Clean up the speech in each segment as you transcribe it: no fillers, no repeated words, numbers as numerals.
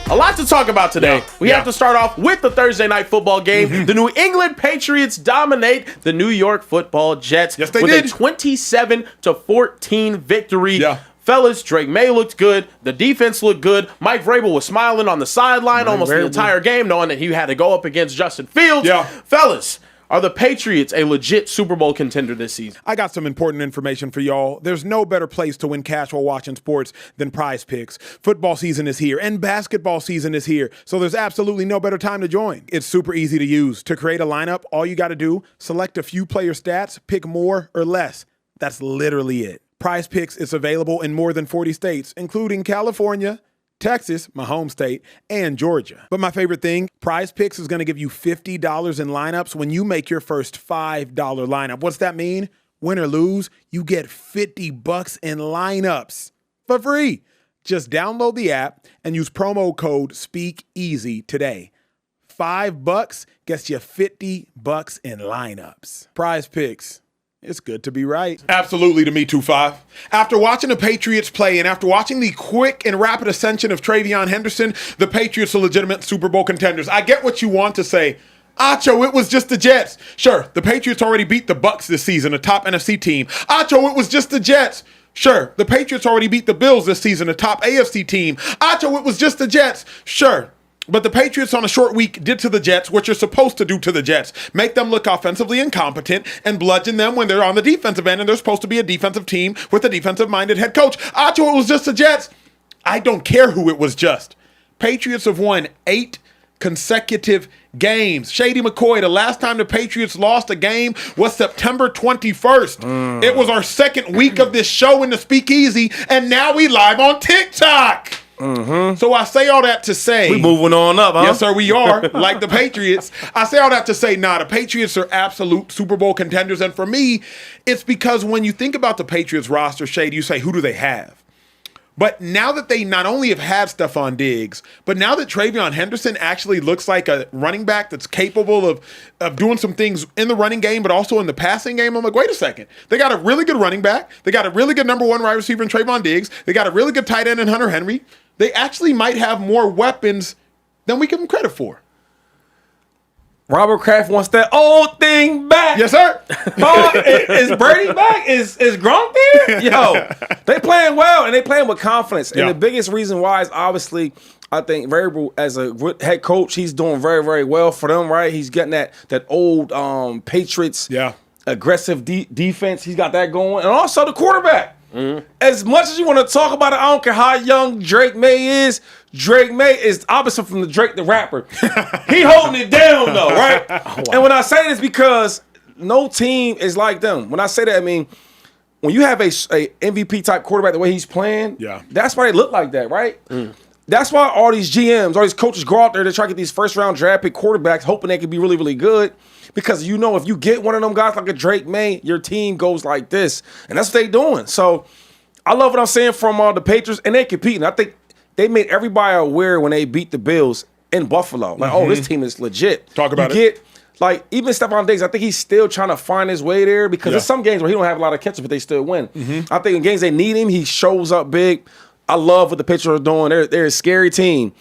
A lot to talk about today. We have to start off with the Thursday night football game. The New England Patriots dominate the New York Football Jets Yes, they with did. a 27-14 victory. Yeah. Fellas, Drake May looked good. The defense looked good. Mike Vrabel was smiling on the sideline almost the entire game, knowing that he had to go up against Justin Fields. Yeah. Fellas, are the Patriots a legit Super Bowl contender this season? I got some important information for y'all. There's no better place to win cash while watching sports than PrizePicks. Football season is here and basketball season is here, so there's absolutely no better time to join. It's super easy to use. To create a lineup, all you got to do, select a few player stats, pick more or less. That's literally it. PrizePicks is available in more than 40 states, including California, Texas, my home state, and Georgia. But my favorite thing, PrizePicks is going to give you $50 in lineups when you make your first $5 lineup. What's that mean? Win or lose, you get $50 in lineups for free. Just download the app and use promo code Speakeasy today. $5 gets you $50 in lineups. PrizePicks. It's good to be right. Absolutely to me, 2-5. After watching the Patriots play and after watching the quick and rapid ascension of Travion Henderson, the Patriots are legitimate Super Bowl contenders. I get what you want to say. Acho, it was just the Jets. Sure, the Patriots already beat the Bucs this season, a top NFC team. Acho, it was just the Jets. Sure, the Patriots already beat the Bills this season, a top AFC team. Acho, it was just the Jets. Sure. But the Patriots on a short week did to the Jets what you're supposed to do to the Jets. Make them look offensively incompetent and bludgeon them when they're on the defensive end and they're supposed to be a defensive team with a defensive-minded head coach. Acho, it was just the Jets. I don't care who it was just. Patriots have won 8 consecutive games. Shady McCoy, the last time the Patriots lost a game was September 21st. It was our second week of this show in the Speakeasy, and now we live on TikTok. So I say all that to say, We moving on up, huh? yes, sir, we are, like the Patriots. I say all that to say, the Patriots are absolute Super Bowl contenders. And for me, it's because when you think about the Patriots roster, Shady, you say, who do they have? But now that they not only have had Stephon Diggs, but now that Travion Henderson actually looks like a running back that's capable of doing some things in the running game, but also in the passing game, I'm like, wait a second. They got a really good running back. They got a really good number 1 wide receiver in Trayvon Diggs. They got a really good tight end in Hunter Henry. They actually might have more weapons than we give them credit for. Robert Kraft wants that old thing back. Yes, sir. Is Brady back? Is Gronk there? Yo, they playing well and they playing with confidence. And Yeah. the biggest reason why is obviously, I think Vrabel as a head coach, he's doing very, very well for them, right? He's getting that old Patriots aggressive defense. He's got that going. And also the quarterback. As much as you want to talk about it, I don't care how young Drake May is. Drake May is opposite from the Drake the rapper. He holding it down though, right? And when I say this, because no team is like them. When I say that, I mean when you have a MVP type quarterback the way he's playing, that's why they look like that, right? That's why all these GMs, all these coaches go out there to try to get these first round draft pick quarterbacks, hoping they can be really, really good. Because you know, if you get one of them guys like a Drake May, your team goes like this. And that's what they're doing. So I love what I'm saying from the Patriots, and they're competing. I think they made everybody aware when they beat the Bills in Buffalo. Like, oh, this team is legit. Talk about it. Like, even Stephon Diggs, I think he's still trying to find his way there because there's some games where he don't have a lot of catches, but they still win. I think in games they need him, he shows up big. I love what the Patriots are doing. They're a scary team.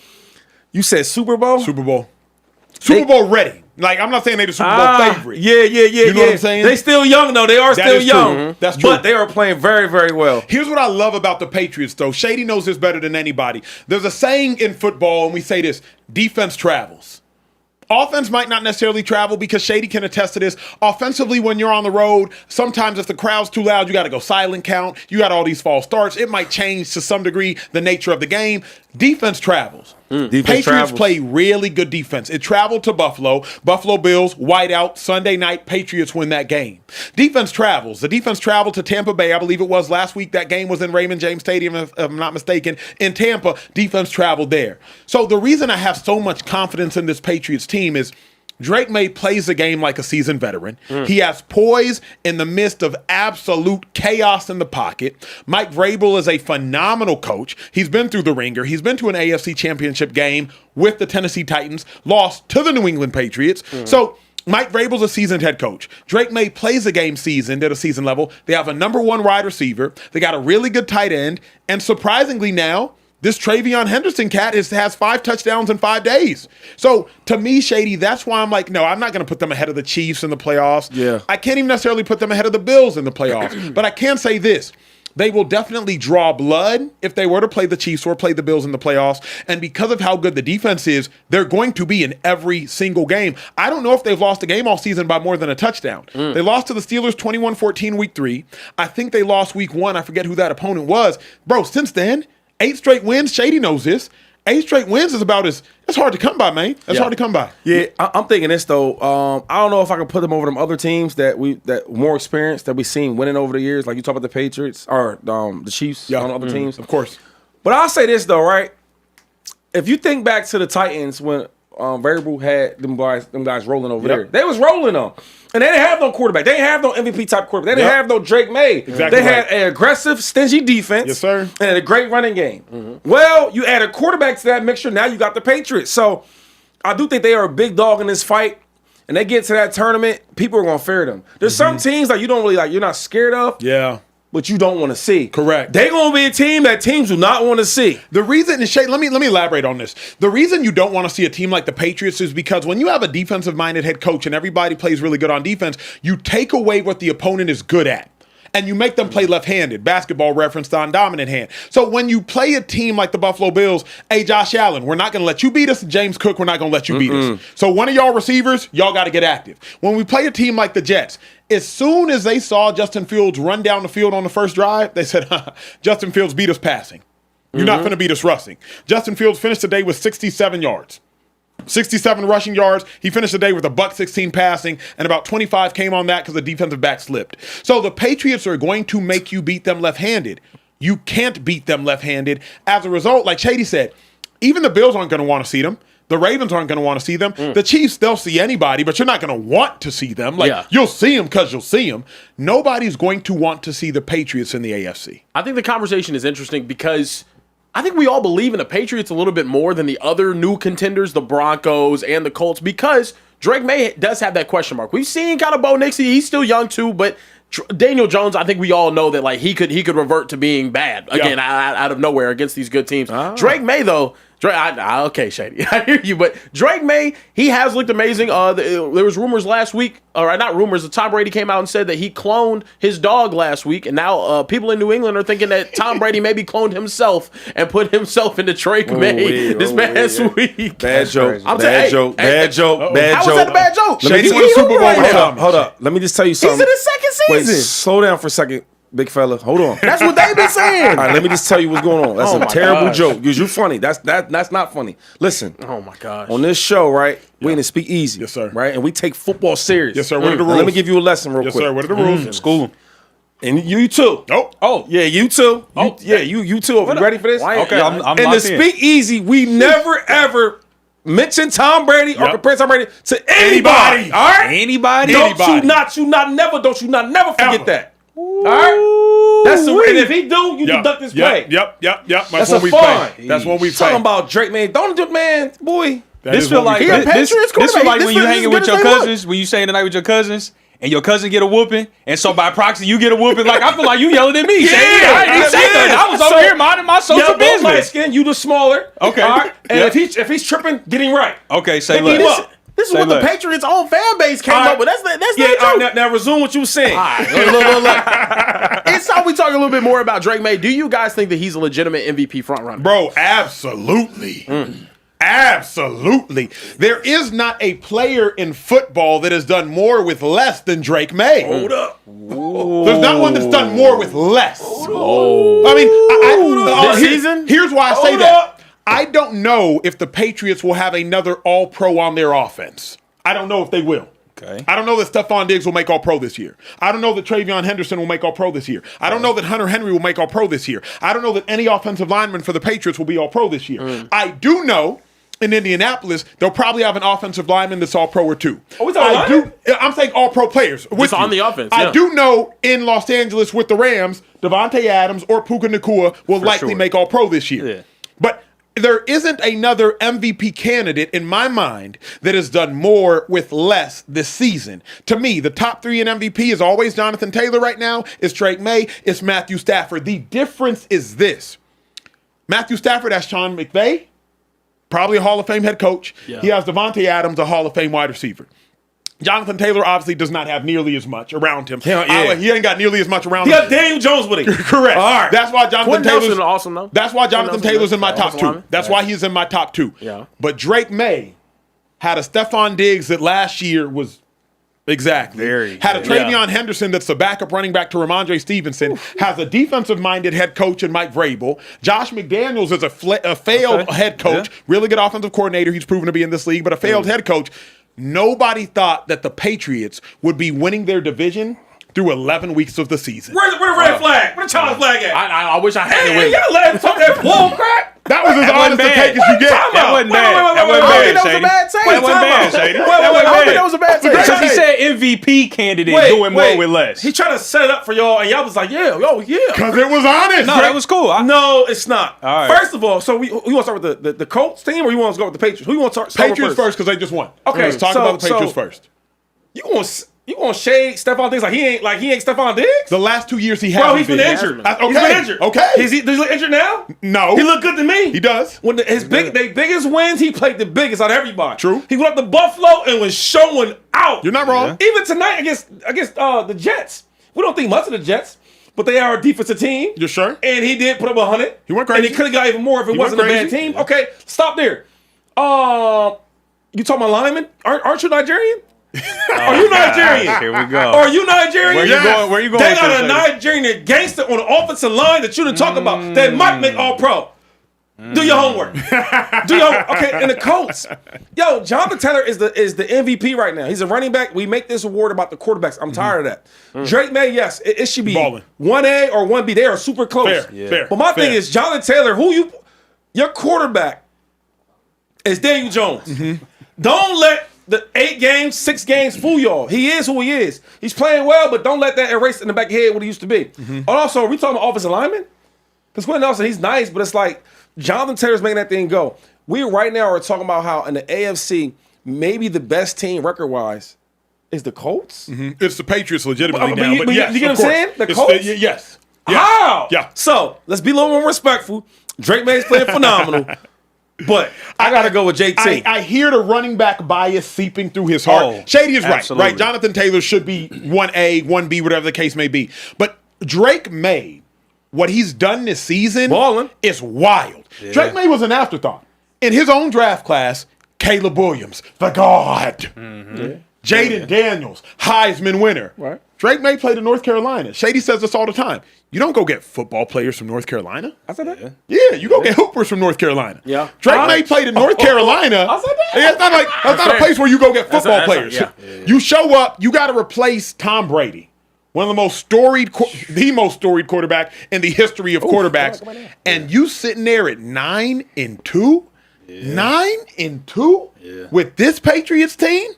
You said Super Bowl? Super Bowl ready. Like, I'm not saying they're the Super Bowl favorite. Yeah. You know what I'm saying? They still young, though. They are still young. That's true. But they are playing very, very well. Here's what I love about the Patriots, though. Shady knows this better than anybody. There's a saying in football, and we say this, defense travels. Offense might not necessarily travel because Shady can attest to this. Offensively, when you're on the road, sometimes if the crowd's too loud, you got to go silent count. You got all these false starts. It might change to some degree the nature of the game. Defense travels. Patriots play really good defense. It traveled to Buffalo. Buffalo Bills, whiteout, Sunday night. Patriots win that game. Defense travels. The defense traveled to Tampa Bay. I believe it was last week. That game was in Raymond James Stadium, if I'm not mistaken. In Tampa, defense traveled there. So the reason I have so much confidence in this Patriots team is Drake May plays the game like a seasoned veteran. He has poise in the midst of absolute chaos in the pocket. Mike Vrabel is a phenomenal coach. He's been through the ringer. He's been to an AFC championship game with the Tennessee Titans, lost to the New England Patriots. So Mike Vrabel's a seasoned head coach. Drake May plays the game seasoned at a season level. They have a number 1 wide receiver. They got a really good tight end. And surprisingly now, This Travion Henderson cat has 5 touchdowns in 5 days. So to me, Shady, that's why I'm like, no, I'm not going to put them ahead of the Chiefs in the playoffs. Yeah. I can't even necessarily put them ahead of the Bills in the playoffs. But I can say this. They will definitely draw blood if they were to play the Chiefs or play the Bills in the playoffs. And because of how good the defense is, they're going to be in every single game. I don't know if they've lost a game all season by more than a touchdown. They lost to the Steelers 21-14 week 3. I think they lost week 1. I forget who that opponent was. Bro, since then, 8 straight wins. Shady knows this. 8 straight wins is it's hard to come by, man. That's hard to come by. Yeah, I'm thinking this though. I don't know if I can put them over them other teams that more experienced that we've seen winning over the years. Like you talk about the Patriots or the Chiefs on other teams, of course. But I'll say this though, right? If you think back to the Titans when Variable had them guys rolling over there, they was rolling them. And they didn't have no quarterback. They didn't have no MVP type quarterback. They didn't have no Drake May. Exactly they had an aggressive, stingy defense. Yes, sir. And a great running game. Well, you add a quarterback to that mixture, now you got the Patriots. So I do think they are a big dog in this fight. And they get to that tournament, people are going to fear them. There's some teams that you don't really like, you're not scared of. Yeah. But you don't want to see. Correct. They're going to be a team that teams do not want to see. The reason, and Shay, let me elaborate on this. The reason you don't want to see a team like the Patriots is because when you have a defensive-minded head coach and everybody plays really good on defense, you take away what the opponent is good at. And you make them play left-handed. Basketball referenced on dominant hand. So when you play a team like the Buffalo Bills, hey, Josh Allen, we're not going to let you beat us. James Cook, we're not going to let you beat us. So one of y'all receivers, y'all got to get active. When we play a team like the Jets, as soon as they saw Justin Fields run down the field on the first drive, they said, Justin Fields beat us passing. You're not going to beat us rushing. Justin Fields finished the day with 67 yards. 67 rushing yards. He finished the day with a $116 passing, and about 25 came on that because the defensive back slipped. So the Patriots are going to make you beat them left-handed. You can't beat them left-handed. As a result, like Shady said, even the Bills aren't going to want to see them. The Ravens aren't going to want to see them. The Chiefs, they'll see anybody, but you're not going to want to see them. You'll see them because you'll see them. Nobody's going to want to see the Patriots in the AFC. I think the conversation is interesting because I think we all believe in the Patriots a little bit more than the other new contenders, the Broncos and the Colts, because Drake May does have that question mark. We've seen kind of Bo Nixie. He's still young too, but Daniel Jones, I think we all know that he could revert to being bad again out of nowhere against these good teams. Drake May though. Okay, Shady, I hear you, but Drake May, he has looked amazing. There was rumors last week, or not rumors, Tom Brady came out and said that he cloned his dog last week, and now people in New England are thinking that Tom Brady maybe cloned himself and put himself into Drake May this past week. Bad joke. Bad joke. How was that a bad joke? Shady's won a Super Bowl with something. Hold up. Let me just tell you something. He's in his second season. Wait, slow down for a second. Big fella, hold on. That's what they've been saying. All right, let me just tell you what's going on. That's Oh a my terrible gosh. joke. You're funny. That's not funny. Listen. Oh my gosh. On this show, right? We in the Speakeasy. Yes, sir. Right? And we take football serious. Yes, sir. What are the Now, rules? let me give you a lesson real Yes, quick. sir. What are the rules? School. And you too. Oh, Yeah, you too. You too. Are you ready for this? Okay, I'm in the locked in. Speakeasy, we never ever mention Tom Brady or compare Tom Brady to anybody. All right? Anybody? Don't you not never forget Ever. that. All right? And if he do, you deduct his play. Yep. That's what a we fine. play. That's what we play. Talking about Drake, man. Don't do, man, boy. This feel like He a Patriots this feel quarterback. like This when you is hanging as with good your as they look. cousins, when you staying the night with your cousins, and your cousin get a whooping, and so by proxy you get a whooping. Like I feel like you yelling at me. I didn't say nothing. I was over here minding my social Both light business. skin, you the smaller. Okay. All right? And Yep. if he's tripping, get him right. Okay, say Pick him look. up. This is Say what the look. Patriots' own fan base came All right. up with. That's Yeah, not all true. right, now resume what you were saying. All right, look. It's time we talk a little bit more about Drake May. Do you guys think that he's a legitimate MVP frontrunner? Bro, absolutely. Absolutely. There is not a player in football that has done more with less than Drake May. Hold up. There's not one that's done more with less. I mean, This season? Here's why I say Hold that. up. I don't know if the Patriots will have another all-pro on their offense. I don't know if they will. Okay. I don't know that Stephon Diggs will make all-pro this year. I don't know that Travion Henderson will make all-pro this year. I don't know that Hunter Henry will make all-pro this year. I don't know that any offensive lineman for the Patriots will be all-pro this year. I do know in Indianapolis, they'll probably have an offensive lineman that's all-pro or two. we talking I'm saying all-pro players. Just on the offense, I yeah. do know in Los Angeles with the Rams, Devontae Adams or Puka Nacua will likely sure. make all-pro this year. Yeah. But there isn't another MVP candidate in my mind that has done more with less this season. To me, the top three in MVP is always Jonathan Taylor right now. It's Drake May. It's Matthew Stafford. The difference is this. Matthew Stafford has Sean McVay, probably a Hall of Fame head coach. Yeah. He has Devontae Adams, a Hall of Fame wide receiver. Jonathan Taylor obviously does not have nearly as much around him. Yeah. He ain't got nearly as much around He him. got Daniel Jones with him. Correct. All right. That's why Jonathan Quentin Taylor's Nelson awesome though. That's why Jonathan Quentin Taylor's in my Nelson, top two. lineman. That's why he's in my top two. Yeah. But Drake May had a Stephon Diggs that last year was Very had a good. Travion Henderson that's the backup running back to Ramondre Stevenson, has a defensive-minded head coach in Mike Vrabel. Josh McDaniels is a failed head coach, really good offensive coordinator. He's proven to be in this league, but a failed head coach. Nobody thought that the Patriots would be winning their division through 11 weeks of the season. Where the red flag? Where the challenge flag at? I wish I had it Hey, with. y'all let him talk that bull crap? That was as honest a take as you get. That wasn't bad. Wait, That wasn't I don't bad, think that was a Shady. bad take. That wasn't bad, Time out. Shady. Wait, That wait, wasn't wait, I don't bad. think that was a bad take. Because he said MVP candidate doing more with less. He trying to set it up for y'all, and y'all was like, yeah. Because it was honest. No, that was cool. No, it's not. All right. First of all, so we want to start with the Colts team, or you want to go with the Patriots? Who you want to start Patriots with first because they just won. Okay, Let's talk about the Patriots first. You want to shade Stephon Diggs like he ain't Stephon Diggs? The last 2 years he Bro, hasn't he's been injured. Okay. He's been injured. Okay. Does he look injured now? No. He look good to me. He does. When his biggest wins, he played the biggest out of everybody. True. He went up to Buffalo and was showing out. You're not wrong. Even tonight against the Jets. We don't think much of the Jets, but they are a defensive team. You're sure? And he did put up 100. He went And crazy. he could have got even more if it He wasn't a went bad crazy. team. Okay, stop there. You talking about linemen? Aren't you Nigerian? Are you Nigerian? Here we go. Are you Nigerian? Where you going? Where you going They with got this, a Shady? Nigerian gangster on the offensive line that you didn't talk about that might make all pro. Do your homework. Okay, and the Colts. Yo, Jonathan Taylor is the MVP right now. He's a running back. We make this award about the quarterbacks. I'm tired of that. Drake May, yes, it should be Balling. 1A or 1B. They are super close. Fair. But my Fair. thing is, Jonathan Taylor, your quarterback is Daniel Jones. Don't let the 8 games, 6 games fool y'all. He is who he is. He's playing well, but don't let that erase in the back of your head what he used to be. And also, are we talking about offensive linemen? Because Quentin Nelson, he's nice, but it's like Jonathan Taylor's making that thing go. We right now are talking about how in the AFC, maybe the best team record-wise is the Colts. It's the Patriots legitimately But now. you But yes, get what I'm of course. saying? The It's Colts? yes. How? Yeah. So let's be a little more respectful. Drake May's playing phenomenal, but I gotta go with JT. I hear the running back bias seeping through his heart. Oh, Shady is absolutely. right. Jonathan Taylor should be 1A, 1B, whatever the case may be. But Drake May, what he's done this season Ballin'. is wild. Drake May was an afterthought. In his own draft class, Caleb Williams, the God. Jaden Daniels, Heisman winner. Right. Drake May played in North Carolina. Shady says this all the time. You don't go get football players from North Carolina. I said that. Yeah, you go get hoopers from North Carolina. Yeah. Drake May played in North Carolina. I said that. Yeah, it's not like that's not a place where you go get football players. yeah. You show up, you got to replace Tom Brady, one of the most storied, the most storied quarterback in the history of quarterbacks, and you sitting there at 9-2, 9-2 with this Patriots team,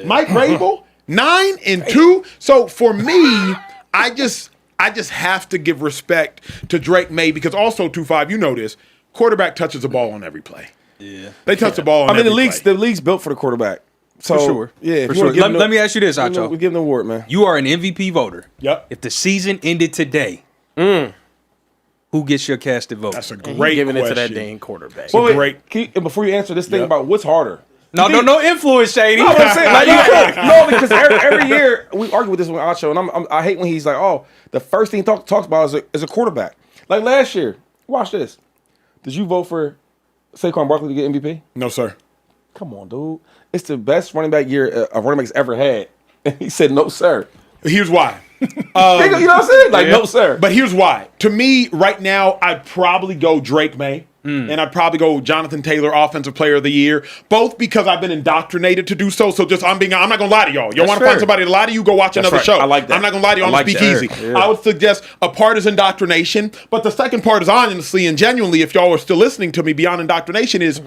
Mike Vrabel, 9-2. So for me, I just have to give respect to Drake May because also 2-5, you know this, quarterback touches the ball on every play. Yeah, they touch the ball on. I mean, every play. the league's built for the quarterback. So, For sure. Yeah, if For you wanna sure. give him Let me ask you this, Acho. We give him the award, man. You are an MVP voter. Yep. If the season ended today, who gets your casted vote? That's a He great giving question. it to that dang quarterback. Wait, great- can you- and before you answer this thing Yep. about what's harder. No influence, Shady. No, I'm saying, like, no, because every year we argue with this with Acho, and I hate when he's like, "Oh, the first thing he talks about is a quarterback." Like last year, watch this. Did you vote for Saquon Barkley to get MVP? No, sir. Come on, dude. It's the best running back year a running back's ever had. And he said, "No, sir." Here's why. You know what I'm saying? Like, no, sir. But here's why. To me, right now, I'd probably go Drake May. And I'd probably go Jonathan Taylor, Offensive Player of the Year, both because I've been indoctrinated to do so. So I'm not gonna lie to y'all. Y'all want to fair. find somebody to lie to you? Go watch another right. show. I like that. I'm not gonna lie to you. I I'm like Speakeasy. that. Yeah. I would suggest a part is indoctrination, but the second part is honestly and genuinely, if y'all are still listening to me beyond indoctrination, is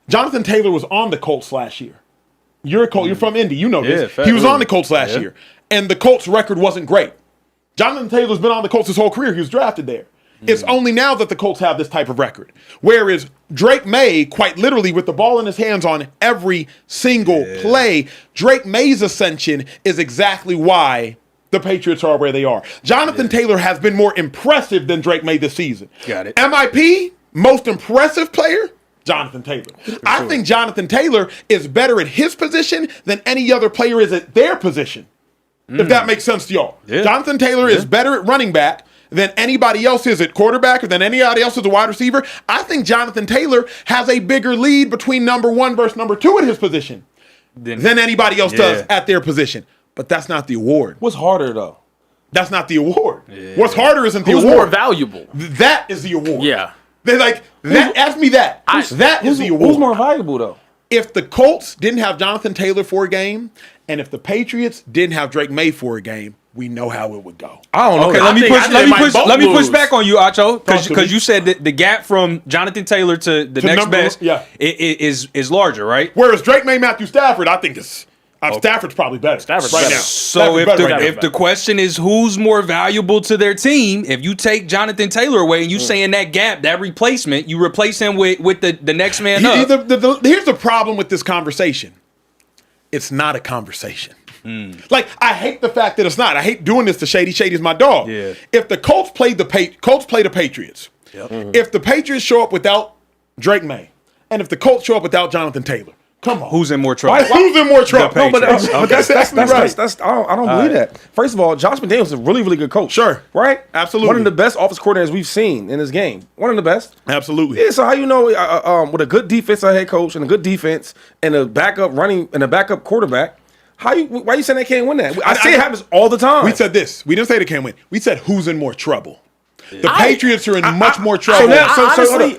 Jonathan Taylor was on the Colts last year. You're a Colt. You're from Indy. You know this. Yeah, He was on the Colts last year, and the Colts' record wasn't great. Jonathan Taylor's been on the Colts his whole career. He was drafted there. It's only now that the Colts have this type of record. Whereas Drake May, quite literally, with the ball in his hands on every single play, Drake May's ascension is exactly why the Patriots are where they are. Jonathan Taylor has been more impressive than Drake May this season. Got it. MIP, Most impressive player, Jonathan Taylor. I think Jonathan Taylor is better at his position than any other player is at their position. If that makes sense to y'all. Yeah. Jonathan Taylor is better at running back than anybody else is at quarterback or than anybody else is a wide receiver. I think Jonathan Taylor has a bigger lead between number 1 versus number 2 at his position than anybody else does at their position. But that's not the award. What's harder, though? That's not the award. Yeah. What's harder isn't the Who's award. more valuable? That is the award. Yeah. They're like, ask me that. That is the award. Who's more valuable, though? If the Colts didn't have Jonathan Taylor for a game, and if the Patriots didn't have Drake May for a game, we know how it would go. I don't know. Okay, let me push back on you, Acho, because you said that the gap from Jonathan Taylor to the next best is larger, right? Whereas Drake May, Matthew Stafford, I think is Stafford's probably better. Stafford's right better. now. So if the question is who's more valuable to their team, if you take Jonathan Taylor away and you saying that gap, that replacement, you replace him with the next man up. Here's the problem with this conversation. It's not a conversation. Like, I hate the fact that it's not. I hate doing this to Shady. Shady's my dog. Yeah. If the Colts play the Patriots, if the Patriots show up without Drake May, and if the Colts show up without Jonathan Taylor, come on. Who's in more trouble? Who's in more trouble? No, but that's I don't believe that. First of all, Josh McDaniels is a really, really good coach. Sure. Right? Absolutely. One of the best offensive coordinators we've seen in this game. One of the best. Absolutely. Yeah, so how you know with a good defensive head coach and a good defense and a backup running and a backup quarterback, why you saying they can't win that? I see it happens all the time. We said this. We didn't say they can't win. We said who's in more trouble. The Patriots are in much more So trouble. now,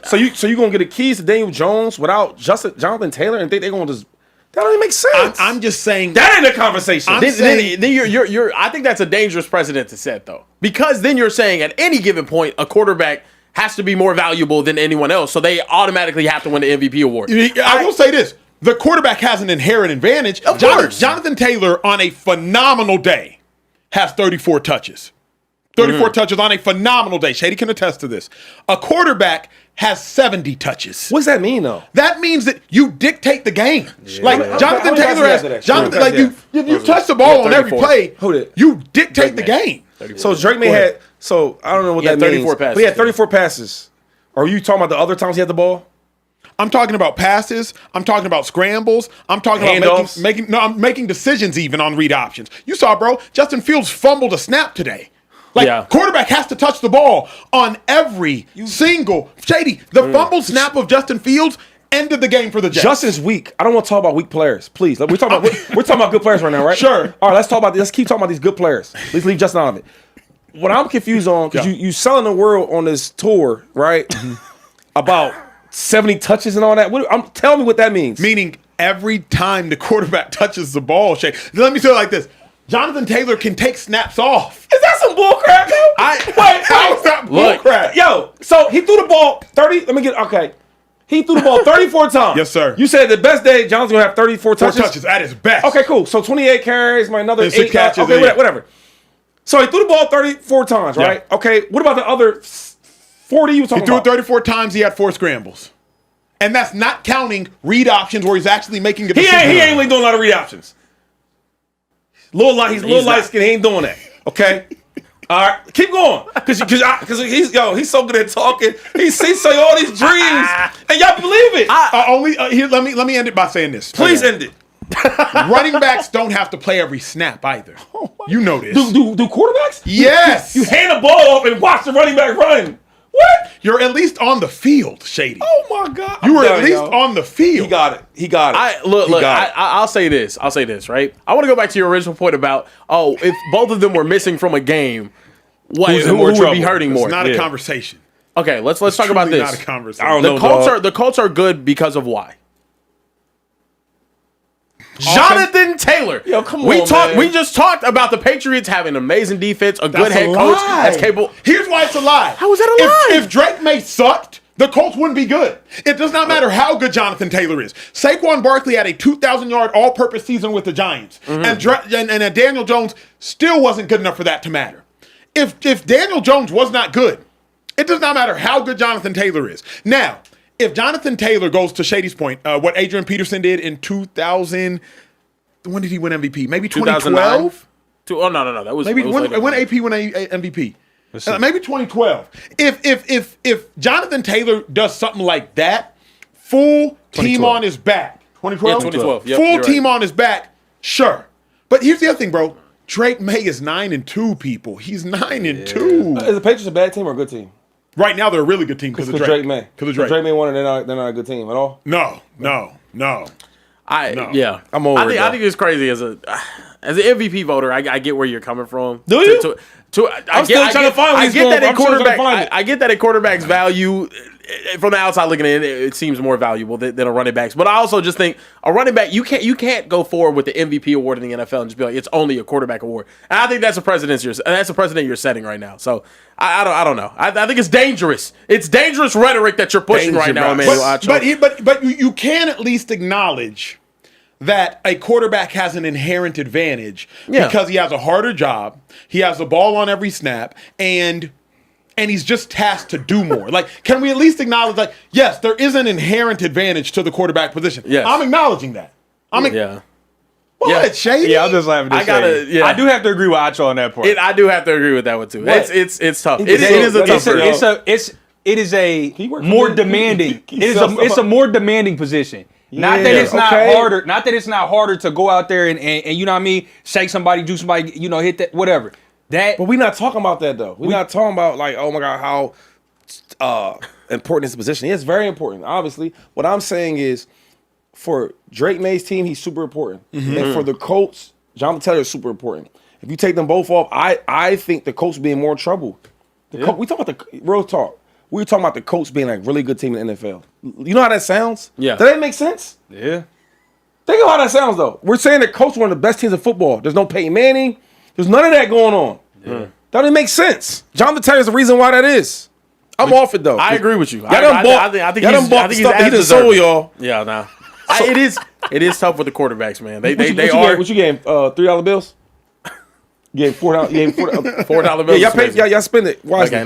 so you gonna get the keys to Daniel Jones without Jonathan Taylor and think they're gonna just that don't even make sense. I'm just saying that ain't a conversation. Then you're I think that's a dangerous precedent to set, though, because then you're saying at any given point a quarterback has to be more valuable than anyone else, so they automatically have to win the MVP award. I will say this. The quarterback has an inherent advantage. Of course. Jonathan Taylor, on a phenomenal day, has 34 touches. 34 touches on a phenomenal day. Shady can attest to this. A quarterback has 70 touches. What's that mean, though? That means that you dictate the game. Yeah. Jonathan Taylor has you touch the ball on every play. You dictate the game. So Drake May had. So I don't know what that means. 34 passes. But he had 34 passes. Are you talking about the other times he had the ball? I'm talking about passes. I'm talking about scrambles. I'm talking about I'm making decisions even on read options. You saw, bro, Justin Fields fumbled a snap today. Quarterback has to touch the ball on every single Shady. The fumble snap of Justin Fields ended the game for the Jets. Justin's weak. I don't want to talk about weak players. Please. We're talking about good players right now, right? Sure. All right, let's keep talking about these good players. Let's leave Justin out of it. What I'm confused on, because you selling the world on this tour, right? About 70 touches and all that. Tell me what that means. Meaning every time the quarterback touches the ball, Shay. Let me say it like this. Jonathan Taylor can take snaps off. Is that some bull crap, though? How is that bull crap? Yo, so he threw the ball 30. He threw the ball 34 times. Yes, sir. You said the best day, Jonathan's going to have 34 touches? 4 touches at his best. Okay, cool. So 28 carries, another 8 catches. Okay, whatever. So he threw the ball 34 times, right? Yeah. Okay, what about the other 40 you were talking about? He threw it 34 times. He had 4 scrambles. And that's not counting read options where he's actually making a decision. He ain't really doing a lot of read options. He's a little light skin. He ain't doing that. Okay? All right, keep going. Because he's so good at talking. He sees all these dreams, and y'all believe it. Let me end it by saying this. Please end it. Running backs don't have to play every snap either. You know this. Do quarterbacks? Yes. You hand the ball off and watch the running back run. What? You're at least on the field, Shady. Oh my God! You were at least on the field. He got it. I'll say this. Right. I want to go back to your original point about if both of them were missing from a game, who would be hurting more? It's not a conversation. Okay, let's talk about this. Not a conversation. The Colts are good because of why? Jonathan Taylor. Yo, come on, man. We just talked about the Patriots having an amazing defense, a good head coach that's capable. Here's why it's a lie. How is that a lie? If Drake May sucked, the Colts wouldn't be good. It does not matter how good Jonathan Taylor is. Saquon Barkley had a 2,000-yard all-purpose season with the Giants, and Daniel Jones still wasn't good enough for that to matter. If Daniel Jones was not good, it does not matter how good Jonathan Taylor is. Now, if Jonathan Taylor goes to Shady's point, what Adrian Peterson did in 2000, when did he win MVP? Maybe 2012? No. That was maybe when AP won MVP? Maybe 2012. If Jonathan Taylor does something like that, full team on his back. 2012? Yeah, 2012. Yep, full you're team right. on his back, sure. But here's the other thing, bro. Drake May is 9-2, people. He's 9-2. Is the Patriots a bad team or a good team? Right now, they're a really good team because of Drake May. Because of Drake. Drake May won it, they're not a good team at all? No. Yeah, I'm over it, I think it's crazy as an MVP voter. I get where you're coming from. Do you? I'm still trying to find where he's going, I'm still trying to find it. I get that a quarterback's value from the outside looking in, it seems more valuable than a running back's. But I also just think a running back, you can't go forward with the MVP award in the NFL and just be like, it's only a quarterback award. And I think that's a precedent you're setting right now. So I don't know. I think it's dangerous. It's dangerous rhetoric that you're pushing right now, Emmanuel Acho. But you can at least acknowledge that a quarterback has an inherent advantage because he has a harder job, he has the ball on every snap, and he's just tasked to do more. Like, can we at least acknowledge, like, yes, there is an inherent advantage to the quarterback position. Yes. I'm acknowledging that. What, Shady? Yeah, I'm just laughing. I do have to agree with Acho on that part. I do have to agree with that one too. It's tough. It is a more demanding. It's a more demanding position. Not that it's not harder. Not that it's not harder to go out there and you know what I mean, shake somebody, do somebody, hit that, whatever. But we're not talking about that though. We're not talking about like, oh my God, how important is the position? It's very important. Obviously, what I'm saying is, for Drake May's team, he's super important, and for the Colts, Jonathan Taylor is super important. If you take them both off, I think the Colts will be in more trouble. We talk about the real talk. We were talking about the Colts being like a really good team in the NFL. You know how that sounds? Yeah. Does that make sense? Yeah. Think of how that sounds, though. We're saying the Colts are one of the best teams in football. There's no Peyton Manning. There's none of that going on. Yeah. That doesn't make sense. Jonathan Taylor's the reason why that is. I'm off it, though. I agree with you. I think he's he just sold y'all. Yeah, nah. It is tough with the quarterbacks, man. What you gave? $3 bills? You gave $4. $4 bills. Yeah, y'all spend it wisely. Okay,